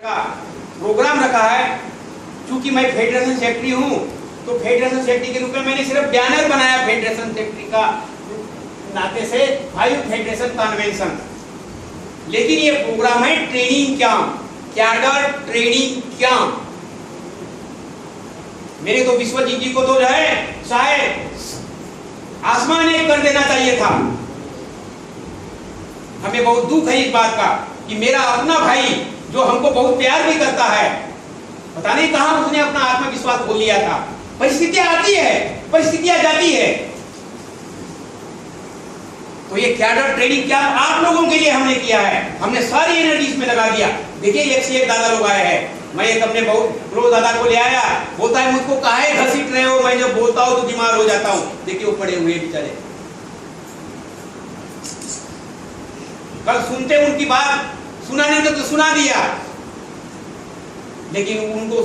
का प्रोग्राम रखा है। क्योंकि मैं फेडरेशन सेक्रेटरी हूँ तो फेडरेशन सेक्रेटरी के रूप में मैंने सिर्फ बैनर बनाया फेडरेशन सेक्रेटरी का नाते से 5 फेडरेशन कन्वेंशन। लेकिन ये प्रोग्राम है training camp, cadre training camp. मेरे तो विश्वजीत जी को तो जो है शायद आसमान एक कर देना चाहिए था। हमें बहुत दुख है इस बात का कि मेरा अपना भाई जो हमको बहुत प्यार भी करता है, पता नहीं कहां उसने अपना आत्मविश्वास खो लिया था। परिस्थितियां आती है, परिस्थितियां जाती है। तो ये कैडर ट्रेनिंग क्या आप लोगों के लिए हमने किया है। हमने सारी एनर्जी इसमें लगा दिया। देखिए एक से एक दादा लोग आए हैं। मैं एक अपने बहुत प्रो दादा को ले आया, बोलता है मुझको काहे घसीट रहे हो, मैं जब बोलता हूं तो बीमार हो जाता हूं। देखिए वो पड़े हुए बेचारे, कल सुनते उनकी बात, सुना नहीं तो सुना दिया, लेकिन उनको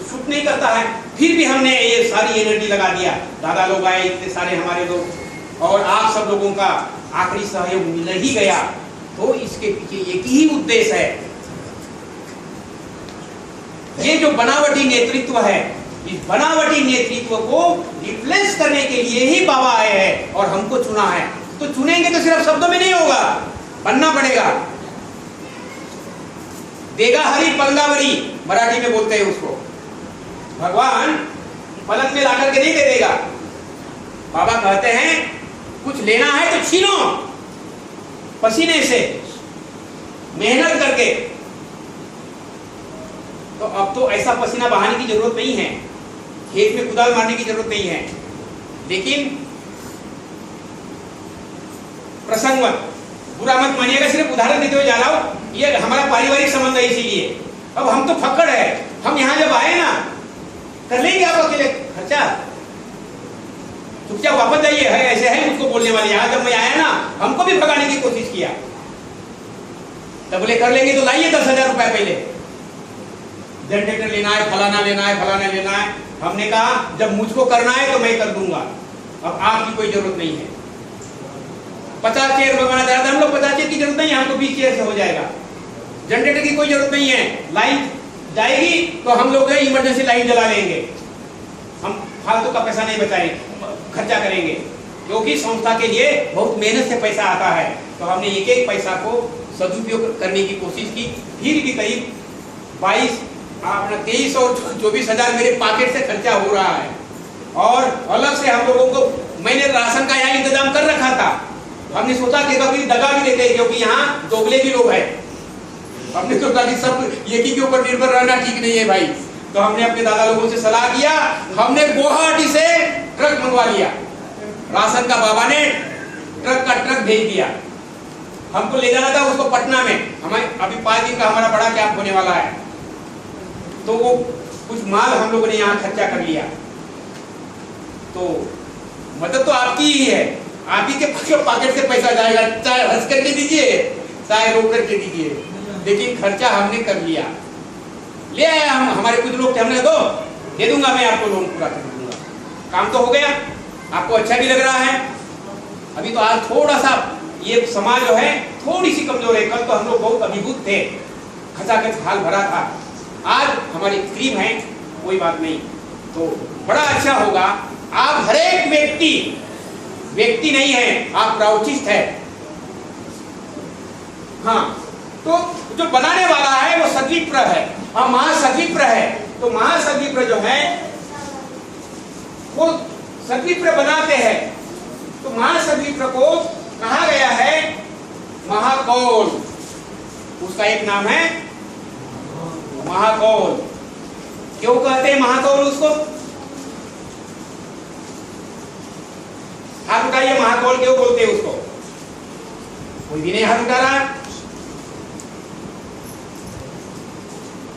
शूट नहीं करता है। फिर भी हमने ये सारी एनर्जी लगा दिया। दादा लोग आए, इतने सारे हमारे लोग, और आप सब लोगों का आखिरी सहयोग मिल ही गया। तो इसके पीछे एक ही उद्देश्य है, ये जो बनावटी नेतृत्व है, इस बनावटी नेतृत्व को रिप्लेस करने के लिए ही बाबा आए हैं और हमको चुना है। तो चुनेंगे तो सिर्फ शब्दों में नहीं होगा, बनना पड़ेगा। देगा हरि पलगावरी मराठी में बोलते हैं उसको। भगवान पलक में लाकर के नहीं दे देगा। बाबा कहते हैं कुछ लेना है तो छीनो, पसीने से मेहनत करके। तो अब तो ऐसा पसीना बहाने की जरूरत नहीं है, खेत में कुदाल मारने की जरूरत नहीं है। लेकिन प्रसंग मत, बुरा मत मानिएगा, सिर्फ उदाहरण देते हुए जा रहा हूं। ये हमारा पारिवारिक संबंध है, इसीलिए अब हम तो फक्कड़ है। हम यहां जब आए ना, कर लेंगे आप अकेले खर्चा, चुपचाप वापस जाइए, है ऐसे है उसको बोलने वाले। यहां जब मैं आया ना, हमको भी भगाने की कोशिश किया, तब बोले कर लेंगे तो लाइए 10,000 रुपए पहले, जनरेटर लेना है, फलाना लेना है, फलाना लेना है। हमने कहा जब मुझको करना है तो मैं कर दूंगा, अब आपकी कोई जरूरत नहीं है। 50 चेयर बनवाना चाह रहा था हम लोग, 50 चेयर की जरूरत नहीं है, हमको 20 चेयर से हो जाएगा। जनरेटर की कोई जरूरत नहीं है, लाइट जाएगी तो हम लोग इमरजेंसी लाइट जला लेंगे। हम फालतू का पैसा नहीं बचाएंगे, खर्चा करेंगे, क्योंकि संस्था के लिए बहुत मेहनत से पैसा आता है। तो हमने एक एक पैसा को सदुपयोग करने की कोशिश की। फिर भी करीब 23 और 24,000 मेरे पॉकेट से खर्चा हो रहा है। और अलग से हम लोगों को मैंने राशन का यहाँ इंतजाम कर रखा था। हमने सोचा कि कभी दगा भी देते, क्योंकि यहाँ दोगले भी लोग हैं। हमने सोचा कि सब एक ही के ऊपर निर्भर रहना ठीक नहीं है भाई। तो हमने अपने दादा लोगों से सलाह किया, हमने गुवाहाटी से ट्रक मंगवा लिया। राशन का बाबा ने ट्रक का ट्रक भेज दिया। हमको ले जाना था उसको पटना में। हमें अभी 5 दिन का हमारा बड़ा कैंप होने वाला है, तो वो कुछ माल हम लोगों ने यहाँ खर्चा कर लिया। तो मदद तो आपकी ही है, आप ही के पॉकेट से पैसा जाएगा, चाहे हंस करके दीजिए चाहे रो करके दीजिए, लेकिन खर्चा हमने कर लिया। ले आया हम, हमारे कुछ लोग थे, हमने दे दूंगा मैं आपको, लोन पूरा कर दूंगा। काम तो हो गया, आपको अच्छा भी लग रहा है। अभी तो आज थोड़ा सा ये समाज जो है थोड़ी सी कमजोर है। कल तो हम लोग बहुत अभिभूत थे, खचाखच हाल भरा था। आज हमारी क्रीम है, कोई बात नहीं। तो बड़ा अच्छा होगा, आप हर एक व्यक्ति नहीं है, आप प्राउचिस्ट है। हाँ, तो जो बनाने वाला है वो सद्विप्र है, हाँ महासद्विप्र है। तो महासद्विप्र जो है वो सद्विप्र बनाते हैं। तो महासद्विप्र को कहा गया है महाकौल, उसका एक नाम है महाकौल। क्यों कहते हैं महाकौल उसको? हाथ उठाइए, महाकौल क्यों बोलते हैं उसको? कोई भी नहीं हाथ उठा रहा,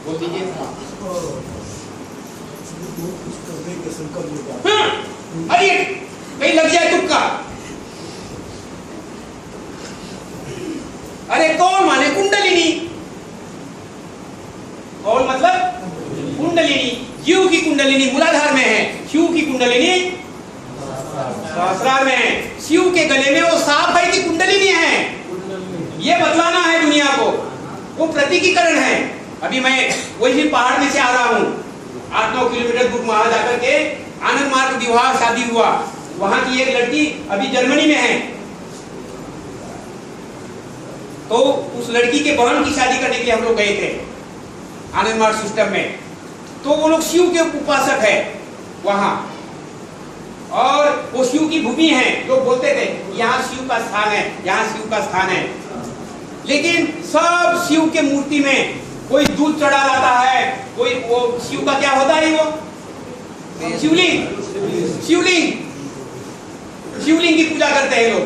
बोल दीजिए। अरे कहीं लग जाए तुक्का। अरे कौन माने कुंडलिनी, कौन मतलब कुंडलिनी, जीव की कुंडलिनी मूलाधार में है, शिव की कुंडलिनी सहस्रार में है। शिव के गले में वो सांप है कि कुंडलिनी है, ये बतलाना है दुनिया को। वो प्रतीकीकरण है। अभी मैं वही पहाड़ में से आ रहा हूँ, 8-9 किलोमीटर दूर वहां जाकर के आनंद मार्ग विवाह शादी हुआ। वहां की एक लड़की अभी जर्मनी में है, तो उस लड़की के बहन की शादी करने के लिए हम लोग गए थे आनंद मार्ग सिस्टम में। तो वो लोग शिव के उपासक है वहां, और वो शिव की भूमि है। लोग बोलते थे यहाँ शिव का स्थान है, यहाँ शिव का स्थान है, लेकिन सब शिव के मूर्ति में कोई दूध चढ़ा जाता है, कोई वो शिव का क्या होता है, वो शिवलिंग, शिवलिंग की पूजा करते हैं लोग।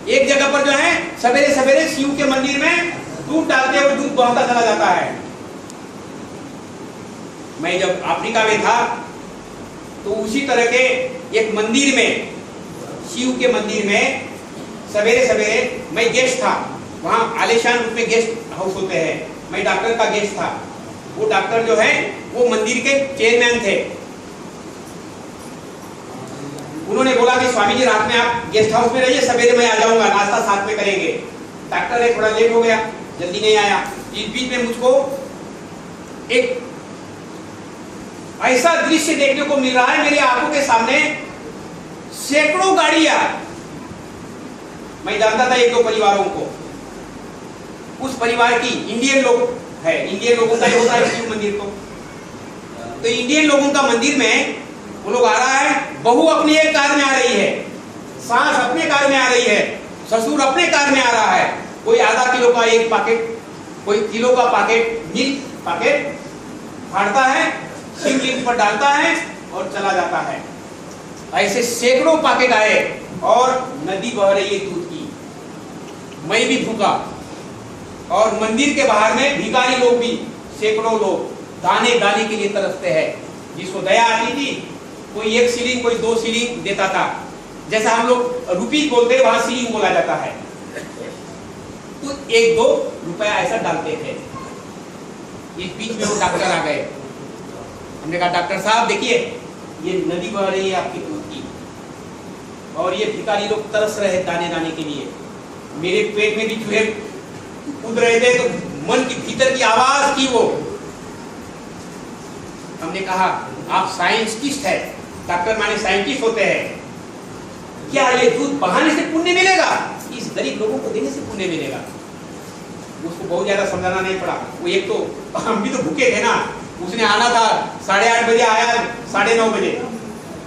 एक जगह पर जो है सवेरे सवेरे शिव के मंदिर में दूध डालते हैं और दूध बहता चला जाता है। मैं जब अफ्रीका में था तो उसी तरह के एक मंदिर में, शिव के मंदिर में सवेरे सवेरे मैं गेस्ट था। वहाँ आलिशान रूप में गेस्ट हाउस होते हैं, मैं डॉक्टर का गेस्ट था। वो डॉक्टर जो है वो मंदिर के चेयरमैन थे। उन्होंने बोला कि स्वामी जी रात में आप गेस्ट हाउस में रहिए, सवेरे मैं आ जाऊंगा, नाश्ता साथ में करेंगे। डॉक्टर ने थोड़ा लेट हो गया, जल्दी नहीं आया। इस बीच में मुझको एक ऐसा दृश्य देखने को मिल रहा है मेरी आंखों के सामने, सैकड़ों गाड़ियां। मैं जानता था एक दो परिवारों को, उस परिवार की इंडियन लोग है, इंडियन लोगों का ही होता है शिव मंदिर को। तो इंडियन लोगों का मंदिर में वो लोग आ रहा है, बहू अपनी एक कार में आ रही है, सास अपने कार में आ रही है, ससुर अपने कार में आ रहा है। कोई आधा किलो का एक पैकेट, कोई किलो का पैकेट, मिल्क पैकेट फाड़ता है, शिवलिंग पर डालता है और चला जाता है। ऐसे सैकड़ों पैकेट आए और नदी बह रही है दूध की। मैं भी भूखा, और मंदिर के बाहर में भिखारी लोग भी सैकड़ों लोग दाने दाने के लिए तरसते हैं। जिसको दया आती थी, कोई 1 शिलिंग, कोई 2 शिलिंग देता था। जैसा हम लोग रुपी बोलते हैं, वहां शिलिंग बोला जाता है। तो 1-2 रुपया ऐसा डालते थे। इस बीच में वो डॉक्टर आ गए। हमने कहा डॉक्टर साहब देखिए, ये नदी बह रही है आपकी दूध की, और ये भिखारी लोग तरस रहे हैं दाने दाने के लिए। मेरे पेट में भी चूहे कूद रहे थे, तो मन की भीतर की आवाज थी वो। हमने कहा आप साइंटिस्ट है, डॉक्टर माने साइंटिस्ट होते हैं, क्या ये दूध बहाने से पुण्य मिलेगा? इस गरीब लोगों को देने से पुण्य मिलेगा। उसको बहुत ज्यादा समझाना नहीं पड़ा। वो एक तो हम भी तो भूखे थे ना, उसने आना था 8:30 बजे, आया 9:30 बजे।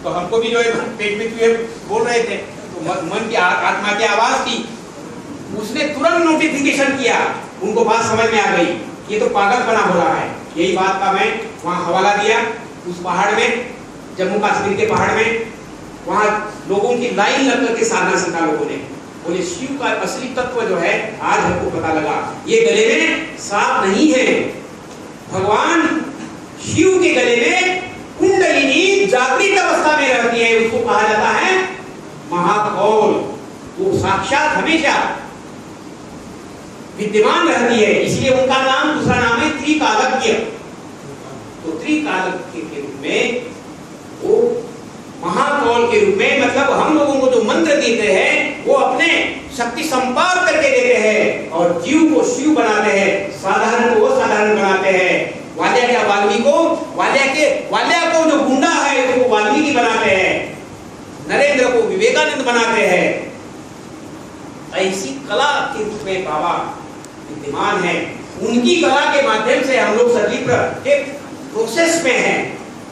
तो हमको भी जो है पेट में चूहे बोल रहे थे, तो मन की आत्मा की आवाज थी। उसने तुरंत नोटिफिकेशन किया, उनको बात समझ में आ गई, ये तो पागलपना हो रहा है। यही बात का मैं वहाँ हवाला दिया। उस पहाड़ में, जम्मू कश्मीर के पहाड़ में, वहाँ लोगों की लाइन लग करके साधना सीखा लोगों ने। बोले शिव का असली तत्व जो है आज हमको पता लगा, ये गले में सांप नहीं है। भगवान शिव के गले में कुंडलिनी जागृत अवस्था में रहती है, उसको कहा जाता है महाकौल। वो साक्षात हमेशा विद्यमान रहती है, इसलिए उनका नाम, दूसरा नाम है त्रिकालज्ञ। तो त्रिकालज्ञ के रूप में, वो महाकौल के रूप में, मतलब हम लोगों को जो मंत्र देते हैं वो अपने शक्ति संपाद करके देते हैं, और जीव को शिव बनाते हैं, साधारण को वो साधारण बनाते हैं। वाल्या क्या वाल्मीकि को, वाल्या को जो गुंडा है तो वो वाल्मीकि बनाते हैं, नरेंद्र को विवेकानंद बनाते हैं। ऐसी कला के रूप में बाबा विद्यमान है। उनकी कला के माध्यम से हम लोग सजीव के प्रोसेस में हैं।